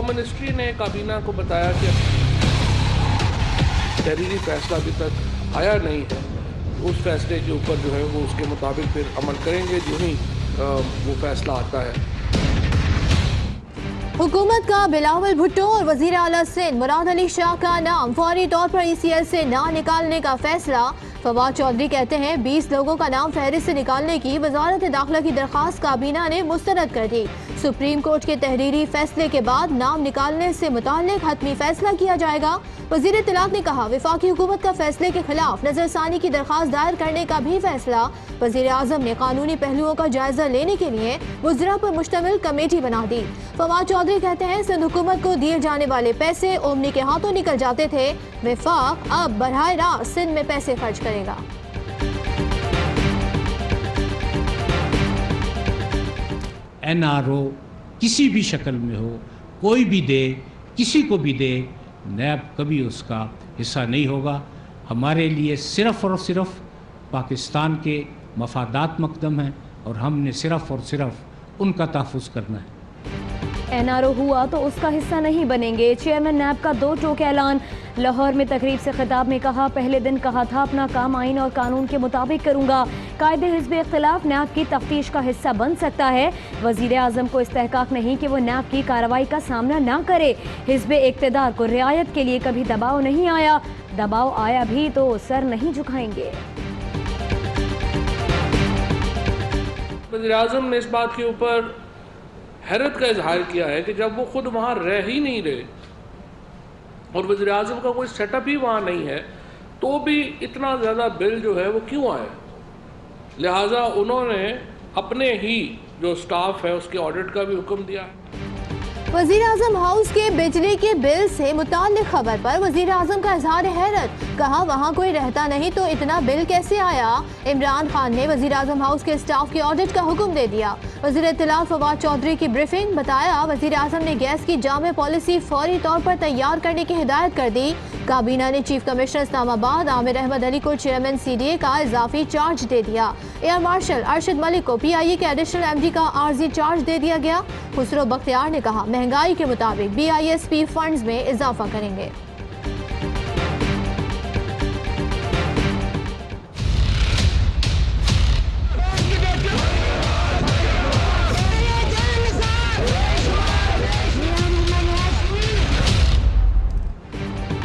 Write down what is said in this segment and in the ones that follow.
Law ministry ने काबीना को बताया कि तहरीरी फैसला अभी तक आया नहीं है, उस फैसले के ऊपर जो है वो उसके मुताबिक फिर अमल करेंगे जो ही वो फैसला आता है। हुकूमत का बिलावल भुट्टो और वजीर आला सिंध मुराद अली शाह का नाम फौरी तौर पर ECL से ना निकालने का फैसला। फवाद चौधरी कहते हैं 20 लोगों का नाम फहरिस्त से निकालने की वजारत दाखिला की दरख्वास्त काबीना ने मुस्तरद कर दी। सुप्रीम कोर्ट के तहरीरी फैसले के बाद नाम निकालने से मुताल्लिक हतमी फैसला किया जाएगा। वजीर इत्तलात ने कहा वफाकी हुकूमत का फैसले के खिलाफ नजरसानी की दरख्वास्त दायर करने का भी फैसला। वजीर आजम ने कानूनी पहलुओं का जायजा लेने के लिए वज़रा पर मुश्तमिल कमेटी बना दी। फवाद चौधरी कहते हैं सिंध हुकूमत को दिए जाने वाले पैसे ओमनी के हाथों निकल जाते थे, वफाक अब बरहाए रास्त सिंध में पैसे खर्च करेगा। NRO किसी भी शक्ल में हो, कोई भी दे, किसी को भी दे, नैब कभी उसका हिस्सा नहीं होगा। हमारे लिए सिर्फ़ और सिर्फ पाकिस्तान के मफादात मकदम हैं और हमने सिर्फ़ और सिर्फ उनका तहफ़्फ़ुज़ करना है। NRO हुआ तो उसका हिस्सा नहीं बनेंगे। चेयरमैन नैब का 2 टोक ऐलान। लाहौर में तकरीब से खिताब में कहा पहले दिन कहा था अपना काम आइन और कानून के मुताबिक करूंगा। कायदे हिज़्ब इख्तिलाफ नैब की तफ्तीश का हिस्सा बन सकता है। वज़ीर आज़म को इस्तेहकाक नहीं कि वो नैब की कार्रवाई का सामना ना करे। हिज़्ब इक़्तिदार को रियायत के लिए कभी दबाव नहीं आया, दबाव आया भी तो सर नहीं झुकाएंगे। वज़ीर आज़म ने इस बात के ऊपर हैरत का इजहार किया है कि जब वो खुद वहाँ रह ही नहीं रहे और वज़ीर आज़म का कोई सेटअप ही वहाँ नहीं है तो भी इतना ज़्यादा बिल जो है वो क्यों आए। लिहाजा उन्होंने अपने ही जो स्टाफ है उसके ऑडिट का भी हुक्म दिया है। वज़ीर आज़म हाउस के बिजली के बिल से मुताल्लिक खबर पर वज़ीर आज़म का इजहार हैरत। कहा वहाँ कोई रहता नहीं तो इतना बिल कैसे आया। इमरान खान ने वज़ीर आज़म हाउस के स्टाफ के ऑडिट का हुक्म दे दिया। वज़ीर इत्तलात फवाद चौधरी की ब्रीफिंग। बताया वज़ीर आज़म ने गैस की जामे पॉलिसी फौरी तौर पर तैयार करने की हिदायत कर दी। काबीना ने चीफ कमिश्नर इस्लामाबाद आमिर अहमद अली को चेयरमैन CDA का इजाफी चार्ज दे दिया। एयर मार्शल अरशद मलिक को PIA के एडिशनल MD का आर्जी चार्ज दे दिया गया। खुसरो बख्तियार ने कहा महंगाई के मुताबिक BISP फंड्स में इजाफा करेंगे।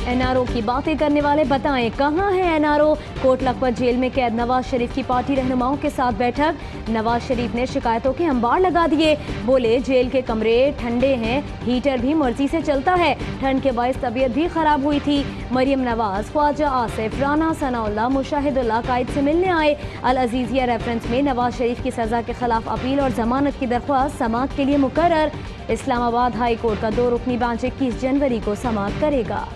NRO की बातें करने वाले बताएं कहां है NRO। कोट लखपत जेल में कैद नवाज शरीफ की पार्टी रहनुमाओं के साथ बैठक। नवाज शरीफ ने शिकायतों के अंबार लगा दिए। बोले जेल के कमरे ठंडे हैं, हीटर भी मर्जी से चलता है, ठंड के बायस तबीयत भी खराब हुई थी। मरियम नवाज, ख्वाजा आसिफ, राना सनाउल्लाह, मुशाहिदुल्लाह कायद से मिलने आए। अल अजीजिया रेफरेंस में नवाज शरीफ की सजा के खिलाफ अपील और जमानत की दरख्वास्त समाअत के लिए मुकर्रर। इस्लामाबाद हाई कोर्ट का 2 रुकनी बेंच 21 जनवरी को समाअत करेगा।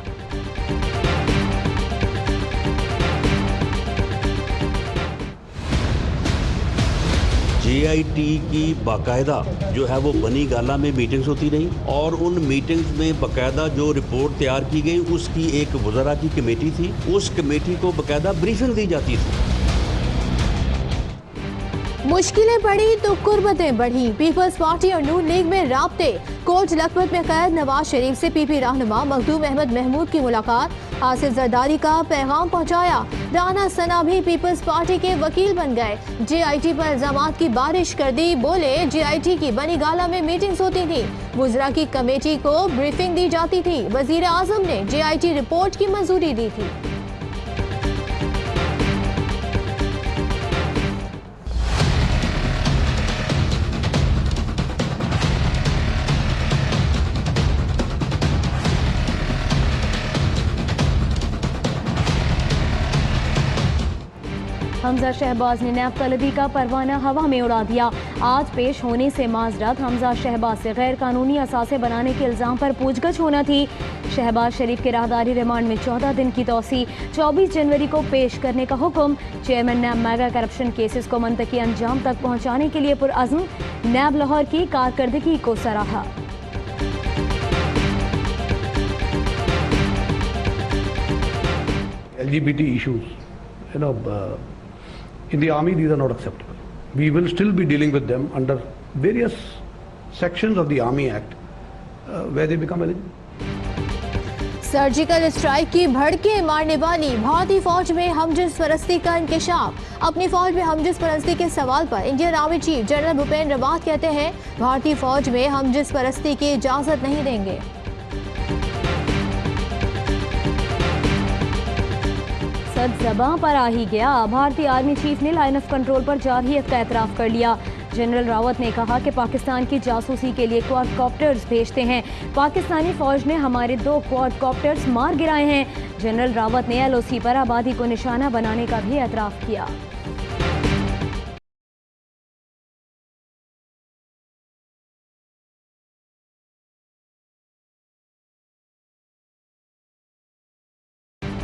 JIT की बाकायदा जो है वो बनी गाला में मीटिंग्स होती रही और उन मीटिंग्स में बाकायदा जो रिपोर्ट तैयार की गई उसकी एक वज़रा की कमेटी थी, उस कमेटी को बाकायदा ब्रीफिंग दी जाती थी। मुश्किलें पड़ी तो कुर्बतें बढ़ी। पीपल्स पार्टी और नून लीग में राब्ते। कोट लखपत में कैद नवाज शरीफ से PP रहनुमा मखदूम अहमद महमूद की मुलाकात। आसिफ जरदारी का पैगाम पहुंचाया। राना सना भी पीपल्स पार्टी के वकील बन गए। JIT पर इल्जामात की बारिश कर दी। बोले JIT की बनी गाला में मीटिंग्स होती थी, वज़रा की कमेटी को ब्रीफिंग दी जाती थी। वज़ीर आज़म ने JIT रिपोर्ट की मंजूरी दी थी। हमजा शहबाज ने नैब तलबी का परवाना हवा में उड़ा दिया। आज पेश होने से माजरत। हमजा शहबाज से गैर कानूनी असासे बनाने के इल्ज़ाम पर पूछगछ होना थी। शहबाज शरीफ के राहदारी रिमांड में 14 दिन की तौसी। 24 जनवरी को पेश करने का हुक्म। चेयरमैन नैब मेगा करप्शन केसेस को मंतकी अंजाम तक पहुँचाने के लिए पुरअज़्म। नैब लाहौर की कारकर्दगी को सराहा। LGBT issues, in the army these are not acceptable. We will still be dealing with them under various sections of the Army Act where they become eligible. Surgical strike की भड़के मारने वाली भारतीय फौज में हमजिन्स परस्ती का इंकशाफ। अपनी फौज में हमजिन्स परस्ती के सवाल पर Indian army chief general Bhupendra Rawat कहते हैं, भारतीय फौज में हमजिन्स परस्ती की इजाजत नहीं देंगे। सद ज़बां पर आ ही गया। भारतीय आर्मी चीफ ने लाइन ऑफ कंट्रोल पर जारहियत का एतराफ़ कर लिया। जनरल रावत ने कहा कि पाकिस्तान की जासूसी के लिए क्वाडकॉप्टर्स भेजते हैं। पाकिस्तानी फौज ने हमारे 2 क्वाडकॉप्टर्स मार गिराए हैं। जनरल रावत ने LOC पर आबादी को निशाना बनाने का भी एतराफ़ किया।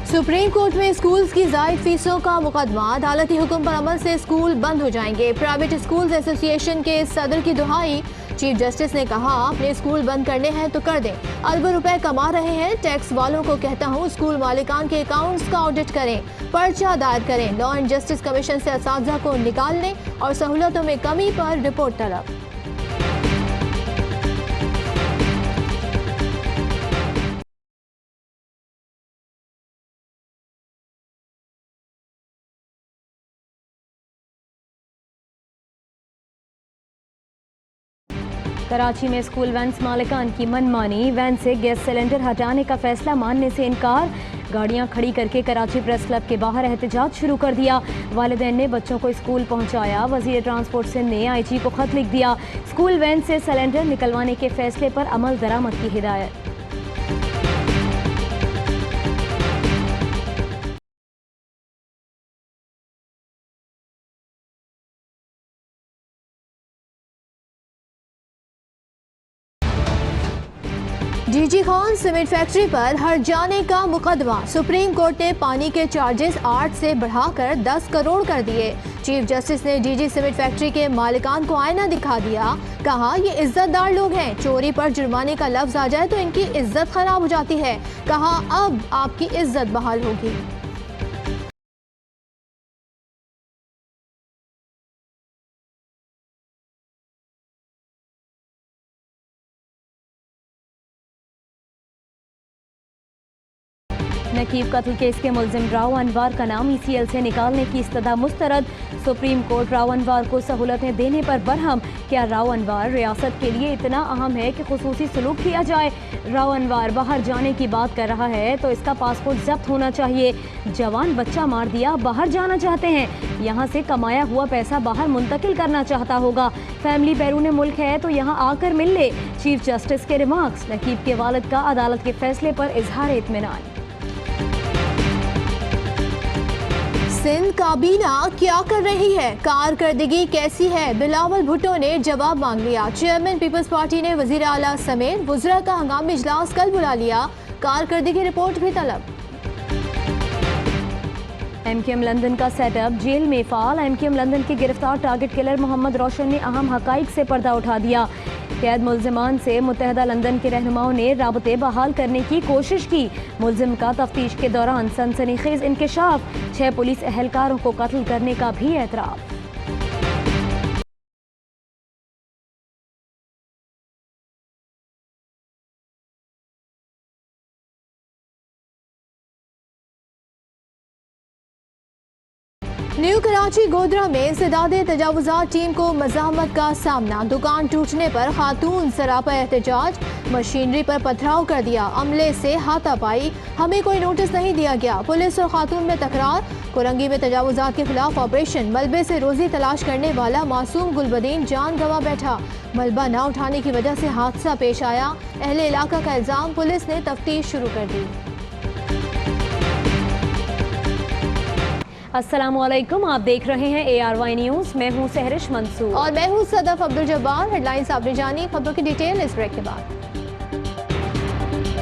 सुप्रीम कोर्ट में स्कूल्स की जायद फीसों का मुकदमा। अदालती हुक्म पर अमल से स्कूल बंद हो जाएंगे। प्राइवेट स्कूल्स एसोसिएशन के सदर की दुहाई। चीफ जस्टिस ने कहा, अपने स्कूल बंद करने हैं तो कर दें, अरबों रुपए कमा रहे हैं। टैक्स वालों को कहता हूं, स्कूल मालिकान के अकाउंट्स का ऑडिट करें, पर्चा दायर करें, लॉ एंड जस्टिस कमीशन से असातिज़ा को निकाल लें और सहूलतों में कमी पर रिपोर्ट तलब। कराची में स्कूल वैन्स मालिकान की मनमानी। वैन से गैस सिलेंडर हटाने का फैसला मानने से इनकार। गाड़ियां खड़ी करके कराची प्रेस क्लब के बाहर एहतजाज शुरू कर दिया। वालिदैन ने बच्चों को स्कूल पहुंचाया। वजीर ट्रांसपोर्ट सिंध ने IG को खत लिख दिया। स्कूल वैन से सिलेंडर निकलवाने के फैसले पर अमल दरामद की हिदायत। DG खान सीमेंट फैक्ट्री पर हर जाने का मुकदमा। सुप्रीम कोर्ट ने पानी के चार्जेस 8 से बढ़ाकर 10 करोड़ कर दिए। चीफ जस्टिस ने DG सीमेंट फैक्ट्री के मालिकान को आईना दिखा दिया। कहा, ये इज्जतदार लोग हैं, चोरी पर जुर्माने का लफ्ज आ जाए तो इनकी इज्जत खराब हो जाती है। कहा, अब आपकी इज्जत बहाल होगी। नकीब कत्ल केस के मुल्जिम राव अनवार का नाम ECL से निकालने की इस्तदा मुस्तरद। सुप्रीम कोर्ट राव अनवार को सहूलतें देने पर बरहम। क्या राव अनवार रियासत के लिए इतना अहम है कि खुसूसी सलूक किया जाए? राव अनवार बाहर जाने की बात कर रहा है तो इसका पासपोर्ट जब्त होना चाहिए। जवान बच्चा मार दिया, बाहर जाना चाहते हैं, यहाँ से कमाया हुआ पैसा बाहर मुंतकिल करना चाहता होगा। फैमिली बैरून मुल्क है तो यहाँ आकर मिल ले। चीफ जस्टिस के रिमार्क्स। नकीब के वालिद का अदालत के फैसले पर इजहार इत्मीनान। सिंध काबीना क्या कर रही है, कारकर्दगी कैसी है? बिलावल भुट्टो ने जवाब मांग लिया। चेयरमैन पीपल्स पार्टी ने वजीर आला समेत वज़रा का हंगामी इजलास कल बुला लिया। कारकर्दगी रिपोर्ट भी तलब। MKM लंदन का सेटअप जेल में फाल। MKM लंदन के गिरफ्तार टारगेट किलर मोहम्मद रोशन ने अहम हकाइक से पर्दा उठा दिया। कैद मुल्जिमान से मुत्तहदा लंदन के रहनुमाओं ने राबते बहाल करने की कोशिश की। मुल्जिम का तफ्तीश के दौरान सनसनीखेज इंकशाफ। 6 पुलिस एहलकारों को कत्ल करने का भी एतराफ़। न्यू कराची गोदरा में इंसदादे तजावुजात टीम को मज़ाहमत का सामना। दुकान टूटने पर खातून सरापा एहतजाज। मशीनरी पर पथराव कर दिया, अमले से हाथापाई। हमें कोई नोटिस नहीं दिया गया। पुलिस और खातून में तकरार। कुरंगी में तजावुजात के खिलाफ ऑपरेशन। मलबे से रोजी तलाश करने वाला मासूम गुलबदीन जान गंवा बैठा। मलबा न उठाने की वजह से हादसा पेश आया। अहले इलाका का इल्जाम। पुलिस ने तफ्तीश शुरू कर दी। अस्सलामुअलैकुम, आप देख रहे हैं ARY न्यूज़। मैं हूं सहरिश मंसूर और मैं हूं सदफ अब्दुल जब्बार। हेडलाइंस आपने जानी, खबरों की डिटेल इस ब्रेक के बाद।